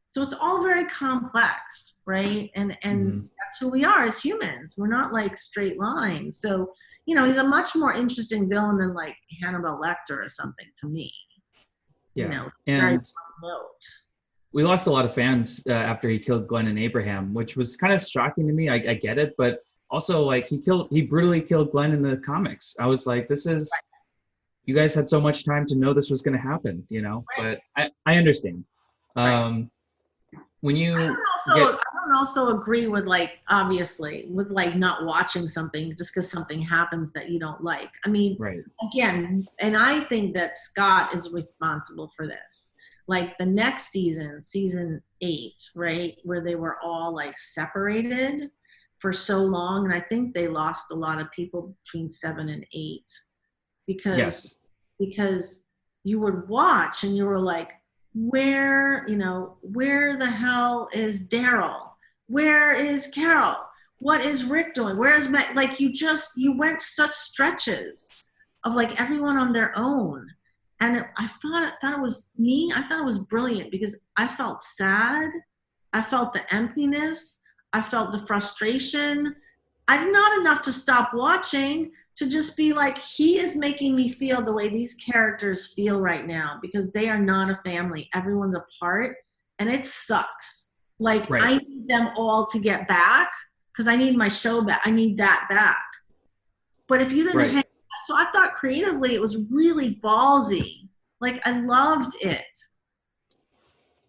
So it's all very complex, right? And that's who we are as humans. We're not like straight lines. So, you know, he's a much more interesting villain than like Hannibal Lecter or something to me. Yeah. You know, and very remote. We lost a lot of fans after he killed Glenn and Abraham, which was kind of shocking to me. I get it, but also like he brutally killed Glenn in the comics. I was like, this is, you guys had so much time to know this was going to happen, you know, but I understand. When you I don't also agree with like, obviously, with like not watching something just because something happens that you don't like. I mean, again, and I think that Scott is responsible for this. Like the next season, season 8, right, where they were all like separated for so long, and I think they lost a lot of people between 7 and 8 because you would watch and you were like, where the hell is Daryl? Where is Carol? What is Rick doing? Where is Matt? Like you went such stretches of like everyone on their own. And I thought it was me. I thought it was brilliant because I felt sad. I felt the emptiness. I felt the frustration. I'm not enough to stop watching, to just be like, he is making me feel the way these characters feel right now because they are not a family. Everyone's apart and it sucks. Like I need them all to get back because I need my show back. I need that back. But if you didn't hang, so I thought creatively it was really ballsy. Like I loved it.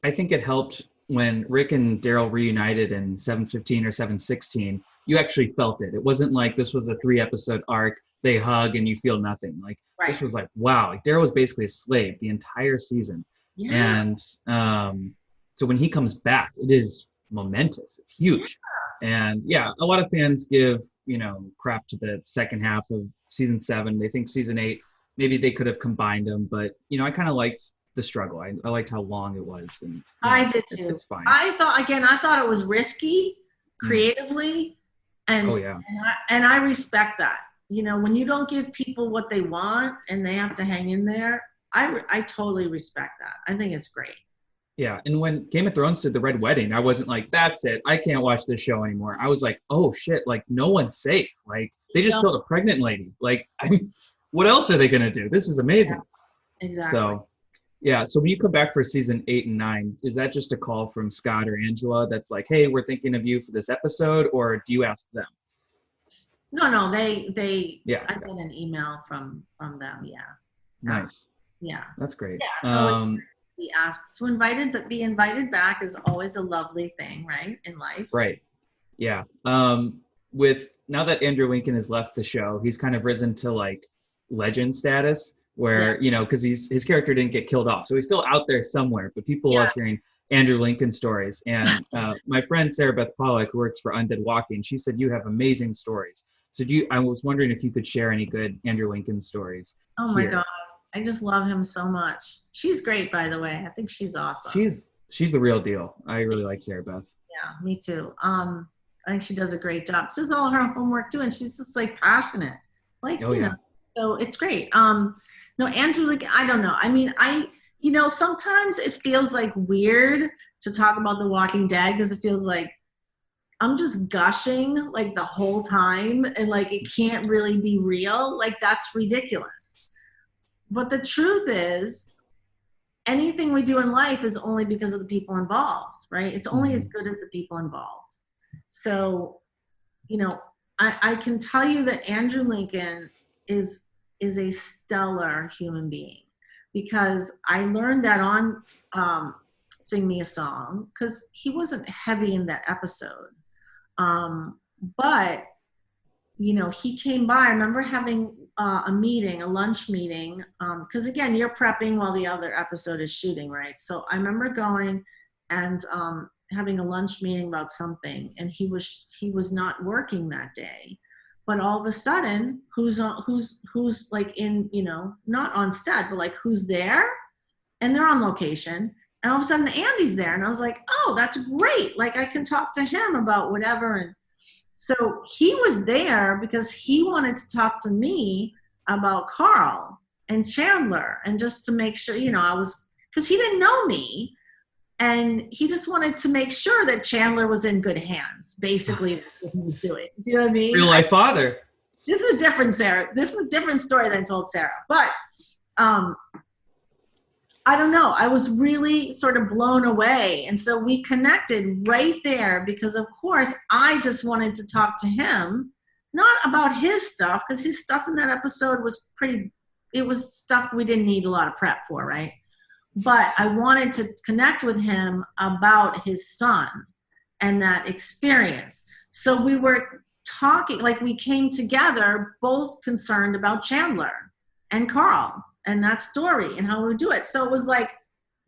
I think it helped when Rick and Daryl reunited in 7/15 or 7/16. You actually felt it. It wasn't like this was a 3-episode arc. They hug and you feel nothing. Like this was like, wow, like Daryl was basically a slave the entire season. Yeah. And so when he comes back, it is momentous. It's huge. Yeah. And yeah, a lot of fans give, you know, crap to the second half of season 7. They think season 8, maybe they could have combined them, but you know, I kind of liked the struggle. I liked how long it was. And I did too. It's fine. I thought it was risky creatively. And, and I respect that. You know, when you don't give people what they want and they have to hang in there, I totally respect that. I think it's great. Yeah, and when Game of Thrones did the Red Wedding, I wasn't like, that's it. I can't watch this show anymore. I was like, oh shit, like no one's safe. Like they just killed a pregnant lady. Like, I mean, what else are they gonna do? This is amazing. Yeah, exactly. So, yeah. So when you come back for season 8 and 9, is that just a call from Scott or Angela that's like, hey, we're thinking of you for this episode, or do you ask them? No, they Yeah. I get an email from them. Yeah. Nice. Yeah. That's great. Yeah. It's always nice to be asked. So invited, but be invited back is always a lovely thing, right? In life. Right. Yeah. With now that Andrew Lincoln has left the show, he's kind of risen to like legend status Yeah. where, because his character didn't get killed off. So he's still out there somewhere, but people Yeah. love hearing Andrew Lincoln stories. And my friend Sarah Beth Pollock, who works for Undead Walking, she said you have amazing stories. So I was wondering if you could share any good Andrew Lincoln stories. Oh my God. I just love him so much. She's great, by the way. I think she's awesome. She's the real deal. I really like Sarah Beth. Yeah, me too. I think she does a great job. She does all her homework too, and she's just like passionate. Like, so it's great. No, Andrew, like, I don't know. I mean, sometimes it feels like weird to talk about The Walking Dead because it feels like I'm just gushing like the whole time and like it can't really be real. Like that's ridiculous. But the truth is, anything we do in life is only because of the people involved, right? It's only as good as the people involved. So, I can tell you that Andrew Lincoln is a stellar human being because I learned that on Sing Me a Song because he wasn't heavy in that episode. But, he came by. I remember having a lunch meeting, because again, you're prepping while the other episode is shooting, right? So I remember going and having a lunch meeting about something, and he was not working that day. But all of a sudden, who's like in, not on set, but like who's there? And they're on location. And all of a sudden, Andy's there. And I was like, oh, that's great. Like I can talk to him about whatever. And so he was there because he wanted to talk to me about Carl and Chandler and just to make sure, because he didn't know me. And he just wanted to make sure that Chandler was in good hands, basically, that's what he was doing. Do you know what I mean? Real life father. This is a different Sarah. This is a different story than told Sarah. But I don't know. I was really sort of blown away. And so we connected right there because, of course, I just wanted to talk to him, not about his stuff, because his stuff in that episode was it was stuff we didn't need a lot of prep for, right? But I wanted to connect with him about his son and that experience. So we were talking, like we came together, both concerned about Chandler and Carl and that story and how we would do it. So it was like,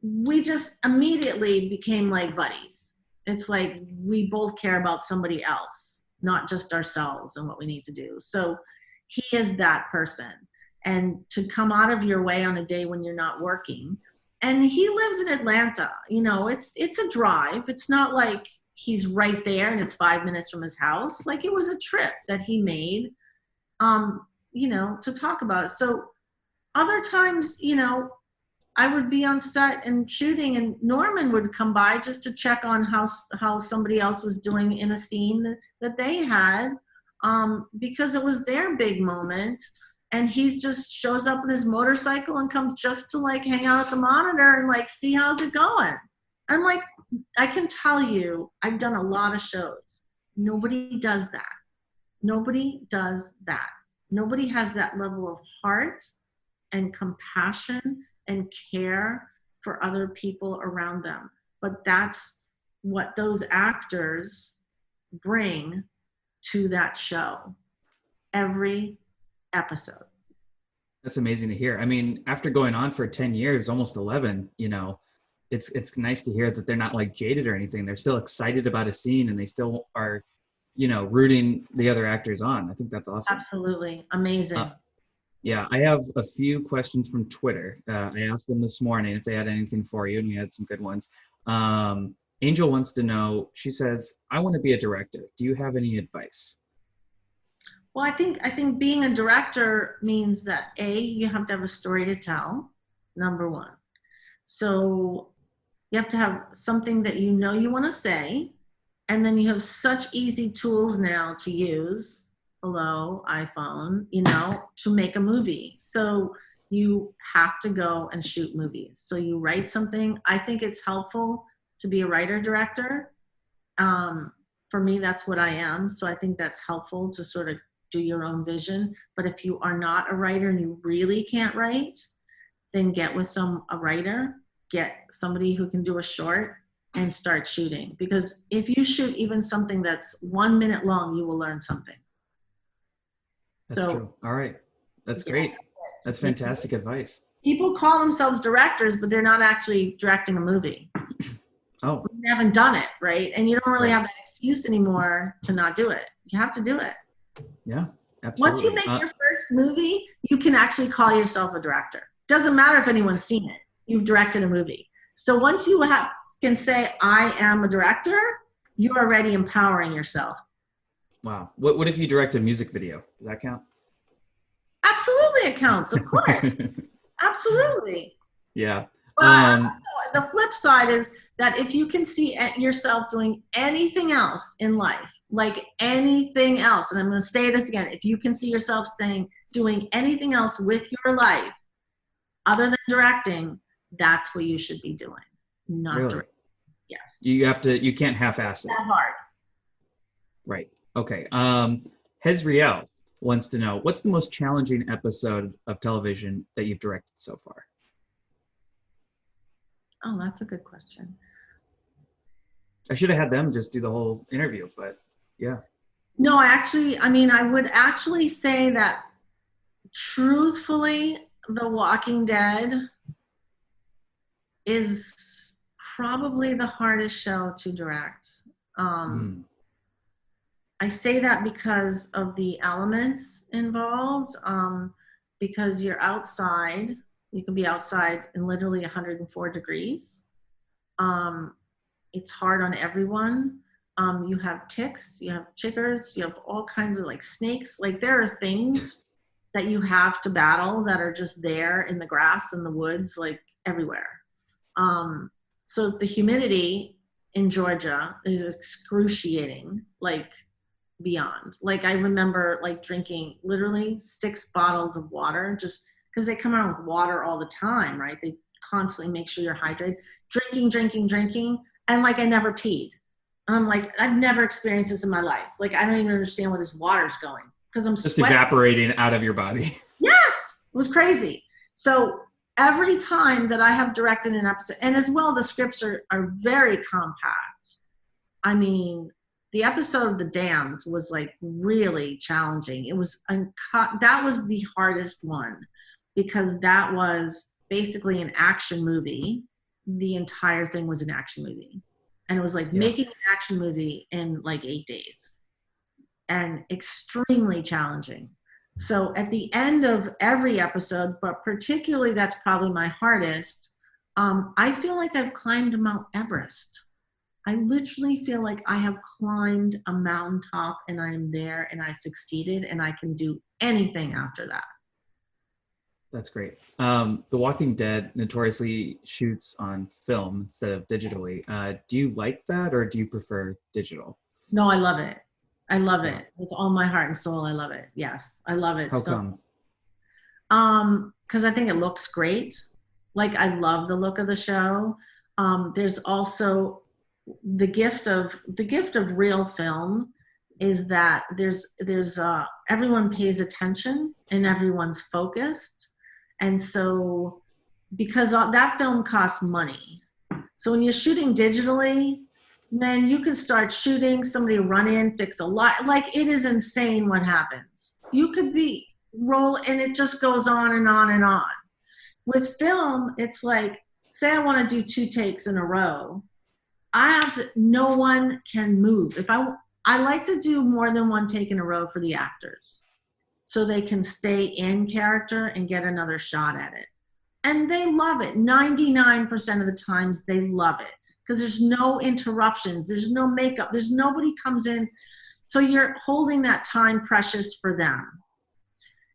we just immediately became like buddies. It's like, we both care about somebody else, not just ourselves and what we need to do. So he is that person. And to come out of your way on a day when you're not working. And he lives in Atlanta, it's a drive. It's not like he's right there and it's 5 minutes from his house. Like it was a trip that he made, to talk about it. So other times, I would be on set and shooting and Norman would come by just to check on how somebody else was doing in a scene that they had, because it was their big moment. And he just shows up in his motorcycle and comes just to like hang out at the monitor and like see how's it going. I'm like, I can tell you, I've done a lot of shows. Nobody does that. Nobody does that. Nobody has that level of heart and compassion and care for other people around them. But that's what those actors bring to that show every episode. That's amazing to hear. I mean, after going on for 10 years, almost 11, it's nice to hear that they're not like jaded or anything. They're still excited about a scene and they still are, rooting the other actors on. I think that's awesome. Absolutely. Amazing. Yeah, I have a few questions from Twitter. I asked them this morning if they had anything for you, and we had some good ones. Angel wants to know, she says, I want to be a director. Do you have any advice? Well, I think being a director means that you have to have a story to tell, number one. So you have to have something that you want to say, and then you have such easy tools now to use, hello, iPhone, to make a movie. So you have to go and shoot movies. So you write something. I think it's helpful to be a writer-director. For me, that's what I am. So I think that's helpful to sort of do your own vision. But if you are not a writer and you really can't write, then get with a writer, get somebody who can do a short and start shooting. Because if you shoot even something that's 1 minute long, you will learn something. That's true. All right. That's great. That's fantastic advice. People call themselves directors, but they're not actually directing a movie. Oh. You haven't done it, right? And you don't really have that excuse anymore to not do it. You have to do it. Yeah, absolutely. Once you make your first movie, you can actually call yourself a director. Doesn't matter if anyone's seen it. You've directed a movie. So once you can say, I am a director, you're already empowering yourself. Wow. What if you direct a music video? Does that count? Absolutely it counts, of course. Absolutely. Yeah. But the flip side is that if you can see yourself doing anything else in life, like anything else, and I'm going to say this again, if you can see yourself doing anything else with your life other than directing, that's what you should be doing. Not really? directing. Yes. You can't half-ass it. That hard. Right. Okay. Hezriel wants to know, what's the most challenging episode of television that you've directed so far? Oh, that's a good question. I should have had them just do the whole interview, but yeah. No, I would actually say that truthfully, The Walking Dead is probably the hardest show to direct. I say that because of the elements involved, because you're outside. You can be outside in literally 104 degrees. It's hard on everyone. You have ticks, you have chiggers, you have all kinds of like snakes. Like there are things that you have to battle that are just there in the grass and the woods, like everywhere. So the humidity in Georgia is excruciating, like beyond. Like I remember like drinking literally 6 bottles of water just because they come out with water all the time, right? They constantly make sure you're hydrated. Drinking, and like I never peed. And I'm like, I've never experienced this in my life. Like I don't even understand where this water's going because I'm just sweating. Evaporating out of your body. Yes, it was crazy. So every time that I have directed an episode, and as well, the scripts are very compact. I mean, the episode of The Damned was like really challenging. It was that was the hardest one because that was basically an action movie. The entire thing was an action movie. And it was like making an action movie in like 8 days and extremely challenging. So at the end of every episode, but particularly that's probably my hardest, I feel like I've climbed Mount Everest. I literally feel like I have climbed a mountaintop and I'm there and I succeeded and I can do anything after that. That's great. The Walking Dead notoriously shoots on film instead of digitally. Do you like that or do you prefer digital? No, I love it. I love it with all my heart and soul. I love it. Yes, I love it. How come? Because I think it looks great. Like I love the look of the show. There's also the gift of real film is that there's everyone pays attention and everyone's focused. And so because that film costs money. So when you're shooting digitally, man, you can start shooting, somebody run in, fix a light. Like it is insane what happens. You could and it just goes on and on and on. With film, it's like, say I want to do 2 takes in a row. No one can move. I like to do more than 1 take in a row for the actors so they can stay in character and get another shot at it. And they love it. 99% of the times they love it because there's no interruptions. There's no makeup. There's nobody comes in. So you're holding that time precious for them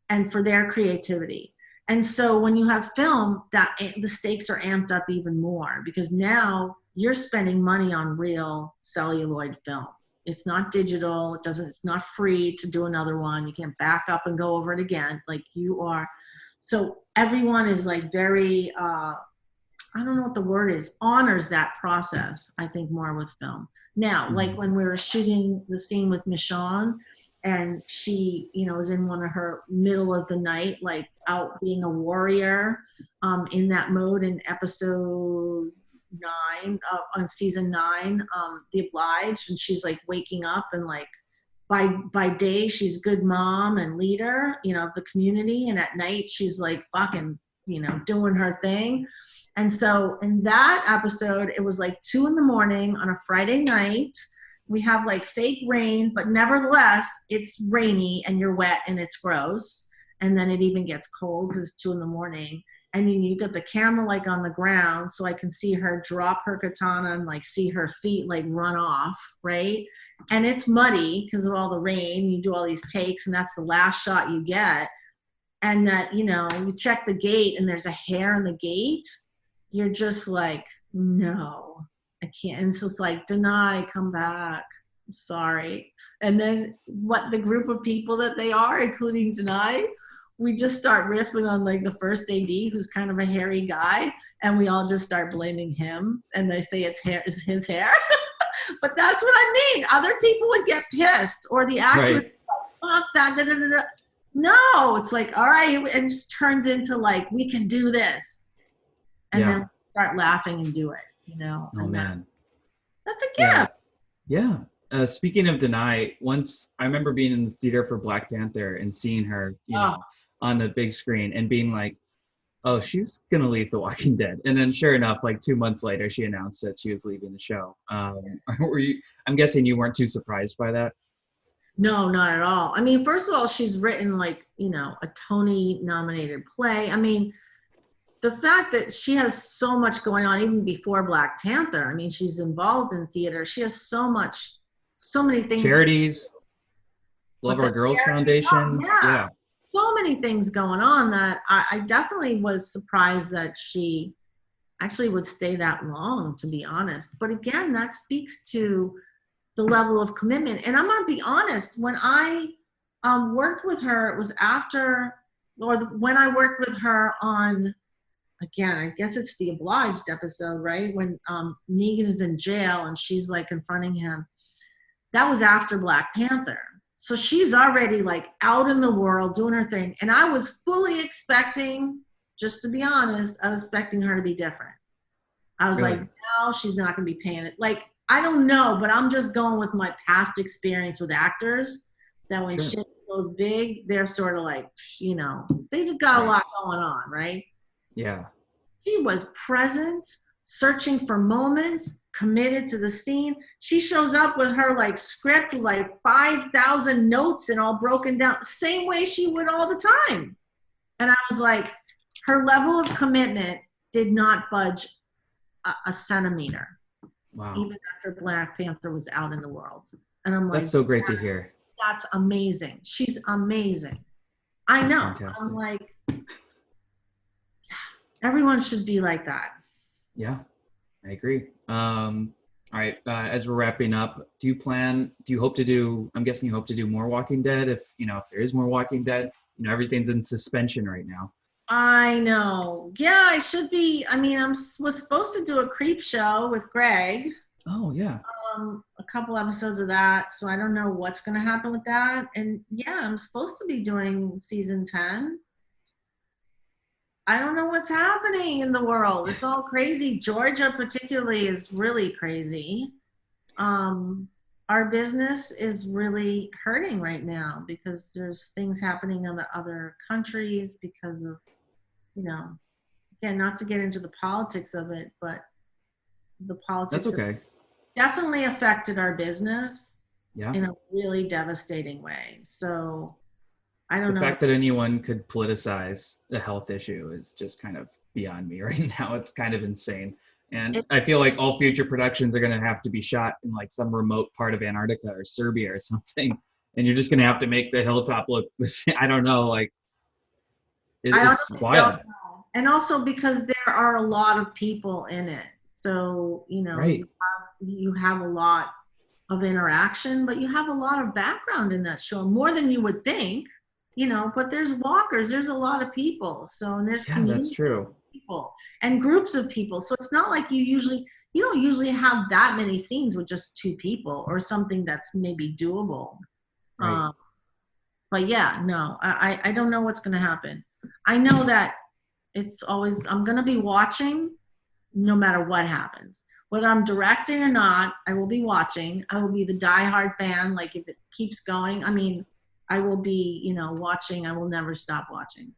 and for their creativity. And so when you have film, the stakes are amped up even more because now you're spending money on real celluloid film. It's not digital. It's not free to do another one. You can't back up and go over it again. Like you are. So everyone is like very, I don't know what the word is, honors that process, I think, more with film. Now, like when we were shooting the scene with Michonne and she, was in one of her middle of the night, like out being a warrior, in that mode in episode 9, on season 9, The Obliged, and she's like waking up and like by day she's good mom and leader, of the community, and at night she's like fucking, doing her thing. And so in that episode, it was like 2 a.m. on a Friday night. We have like fake rain, but nevertheless, it's rainy and you're wet and it's gross. And then it even gets cold because it's 2 a.m. And you got the camera like on the ground so I can see her drop her katana and like see her feet like run off, right? And it's muddy because of all the rain. You do all these takes and that's the last shot you get. And that, you check the gate and there's a hair in the gate. You're just like, no. I can't. And it's just like, deny, come back. I'm sorry. And then what the group of people that they are, including Deny, we just start riffing on like the first AD, who's kind of a hairy guy, and we all just start blaming him. And they say it's his hair. But that's what I mean. Other people would get pissed, or the actor would be like, fuck that. Da, da, da, da. No, it's like, all right, and it just turns into like, we can do this. And then we start laughing and do it. Oh man, that's a gift. Yeah. Speaking of Deny, once I remember being in the theater for Black Panther and seeing her, on the big screen and being like, "Oh, she's gonna leave The Walking Dead." And then, sure enough, like 2 months later, she announced that she was leaving the show. Were you? I'm guessing you weren't too surprised by that. No, not at all. I mean, first of all, she's written like a Tony-nominated play. I mean, the fact that she has so much going on even before Black Panther. I mean, she's involved in theater. She has so many things. Charities, Love Our Girls Foundation. Yeah. So many things going on that I definitely was surprised that she actually would stay that long, to be honest. But again, that speaks to the level of commitment. And I'm going to be honest, when I worked with her, it was when I worked with her on, again, I guess it's the Obliged episode, right? When Negan is in jail and she's like confronting him. That was after Black Panther. So she's already like out in the world doing her thing. And I was fully expecting, just to be honest, I was expecting her to be different. I was like, no, she's not going to be paying it. Like, I don't know, but I'm just going with my past experience with actors that when shit goes big, they're sort of like, they just got a lot going on, right? Yeah. She was present, searching for moments, committed to the scene. She shows up with her like script, like 5,000 notes and all broken down, the same way she would all the time. And I was like, her level of commitment did not budge a centimeter. Wow. Even after Black Panther was out in the world. And I'm like, that's so great to hear. That's amazing. She's amazing. I know. Fantastic. I'm like, everyone should be like that. Yeah, I agree. All right, as we're wrapping up, do you hope to do, I'm guessing you hope to do more Walking Dead if there is more Walking Dead, everything's in suspension right now. I know. Yeah, I should be. I mean, was supposed to do a creep show with Greg. Oh, yeah. A couple episodes of that. So I don't know what's going to happen with that. And yeah, I'm supposed to be doing season 10. I don't know what's happening in the world. It's all crazy. Georgia particularly is really crazy. Our business is really hurting right now because there's things happening in the other countries because of, again, not to get into the politics of it, but the politics That's okay. Definitely affected our business in a really devastating way. So I don't know. The fact that anyone could politicize a health issue is just kind of beyond me right now. It's kind of insane. And I feel like all future productions are going to have to be shot in like some remote part of Antarctica or Serbia or something. And you're just going to have to make the hilltop look the same. I don't know. Like, it's wild. And also because there are a lot of people in it. So, you have a lot of interaction, but you have a lot of background in that show, more than you would think, but there's walkers, there's a lot of people. So, and there's that's true. People and groups of people. So it's not like you don't usually have that many scenes with just 2 people or something that's maybe doable. Right. But yeah, no, I don't know what's going to happen. I know that I'm going to be watching no matter what happens. Whether I'm directing or not, I will be watching. I will be the diehard fan. Like if it keeps going, I mean, I will be, watching. I will never stop watching.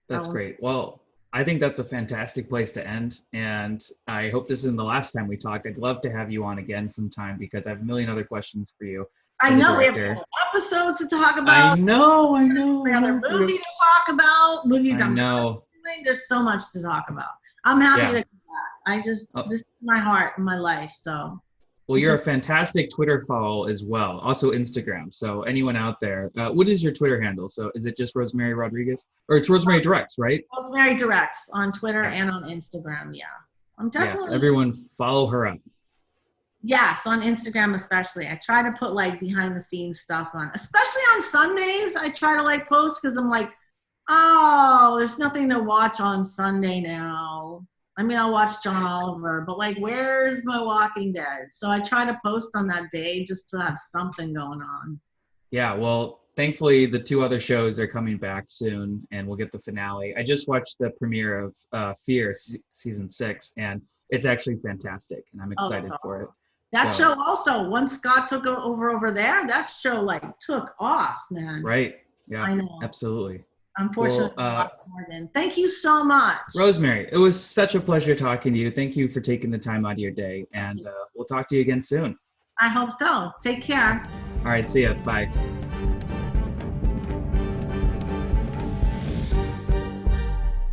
That's great. Well, I think that's a fantastic place to end. And I hope this isn't the last time we talked. I'd love to have you on again sometime because I have a million other questions for you. I know we have episodes to talk about. I know. Another movie to talk about. Movies I'm doing. There's so much to talk about. I'm happy to come back. This is my heart and my life. So. Well, you're a fantastic Twitter follow as well. Also Instagram. So anyone out there, what is your Twitter handle? So is it just Rosemary Rodriguez? Or it's Rosemary Directs, right? Rosemary Directs on Twitter and on Instagram, yeah. I'm definitely... Yes, everyone follow her up. Yes, on Instagram especially. I try to put like behind the scenes stuff on. Especially on Sundays, I try to like post because I'm like, oh, there's nothing to watch on Sunday now. I mean, I'll watch John Oliver, but like, where's my Walking Dead? So I try to post on that day just to have something going on. Yeah, well, thankfully the 2 other shows are coming back soon and we'll get the finale. I just watched the premiere of Fear season 6 and it's actually fantastic and I'm excited for it. That show also, once Scott took over there, that show like took off, man. Right. Yeah, I know. Absolutely. Unfortunately, Morgan. Thank you so much. Rosemary, it was such a pleasure talking to you. Thank you for taking the time out of your day, and we'll talk to you again soon. I hope so. Take care. All right, see ya. Bye.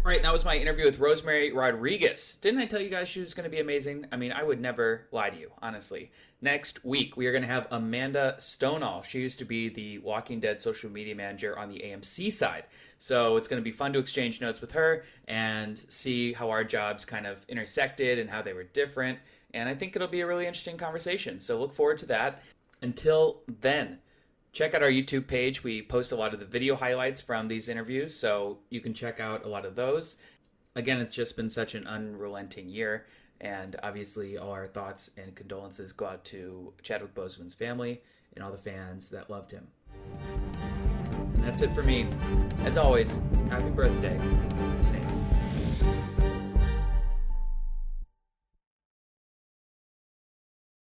All right, that was my interview with Rosemary Rodriguez. Didn't I tell you guys she was going to be amazing? I mean, I would never lie to you, honestly. Next week, we are going to have Amanda Stonall. She used to be the Walking Dead social media manager on the AMC side. So it's going to be fun to exchange notes with her and see how our jobs kind of intersected and how they were different. And I think it'll be a really interesting conversation. So look forward to that. Until then, check out our YouTube page. We post a lot of the video highlights from these interviews, so you can check out a lot of those. Again, it's just been such an unrelenting year, and obviously all our thoughts and condolences go out to Chadwick Boseman's family and all the fans that loved him. And that's it for me. As always, happy birthday.